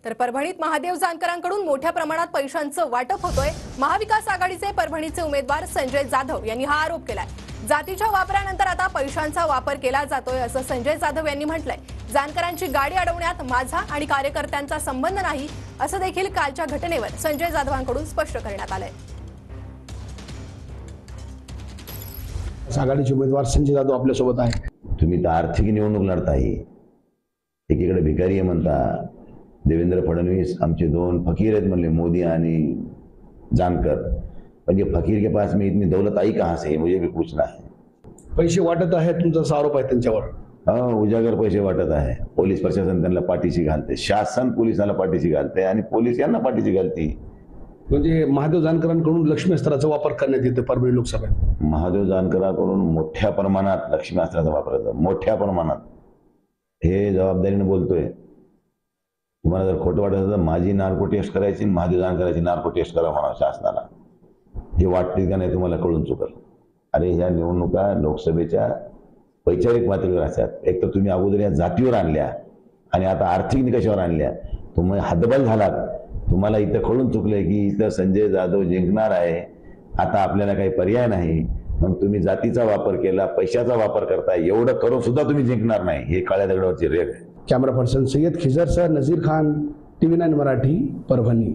तर परभणीत महादेव जानकरांकडून मोठ्या प्रमाणात पैशांचं वाटप होतोय। महाविकास आघाडीचे परभणीचे उमेदवार संजय जाधव यांनी हा आरोप केलाय। जातीच्या वापरानंतर आता पैशांचा वापर केला जातोय असं संजय जाधव यांनी म्हटलंय। जानकरांची गाडी अडवण्यात माझा आणि कार्यकर्त्यांचा संबंध नाही असं देखील कालच्या घटनेवर संजय जाधवांकडून स्पष्ट करण्यात आलंय। आघाडीचे उमेदवार संजय जाधव आपल्या सोबत आहे। तुम्ही तर आर्थिक निवडणूक लढताय, एकीकडे भिकारी आहे म्हणता। देवेंद्र फडणवीस आमचे दोन फकीर आहेत म्हणले, मोदी आणि जानकर। पण ये फकीर के पास में इतनी दौलत आई कहाँ से, मुझे भी पूछना है। पैसे वाटत आहे तुमचा आरोप आहे त्यांच्यावर। उजागर पैसे वाटत आहे। पोलीस प्रशासन त्यांना पाठीशी घालते, शासन पोलिसांना पाठीशी घालते आणि पोलीस यांना पाठीशी घालते। म्हणजे महादेव जानकरांकडून लक्ष्मी अस्त्राचा वापर करण्यात येतो परभणी लोकसभेत। महादेव जानकरांकडून मोठ्या प्रमाणात लक्ष्मी अस्त्राचा वापर होतो, मोठ्या प्रमाणात। हे जबाबदारीने बोलतोय। तुम्हाला जर खोटं वाटत तर माझी नार्को टेस्ट करायची, महादेव जानकरांची नार्को टेस्ट करा म्हणा शासनाला। हे वाटते का नाही तुम्हाला कळून चुकल। अरे ह्या निवडणुका लोकसभेच्या वैचारिक पातळीवर असतात। एक तर तुम्ही अगोदर या जातीवर आणल्या आणि आता आर्थिक निकषावर आणल्या, तुम्ही हद्दपार झालात। तुम्हाला इथं कळून चुकलंय की इथं संजय जाधव जिंकणार आहे, आता आपल्याला काही पर्याय नाही। मग तुम्ही जातीचा वापर केला, पैशाचा वापर करताय, एवढं करून सुद्धा तुम्ही जिंकणार नाही। हे काळ्या दगडावरची रेघ आहे। Camera person Sayyed Khijar sir, Nazir Khan, TV9 Marathi, Parbhani.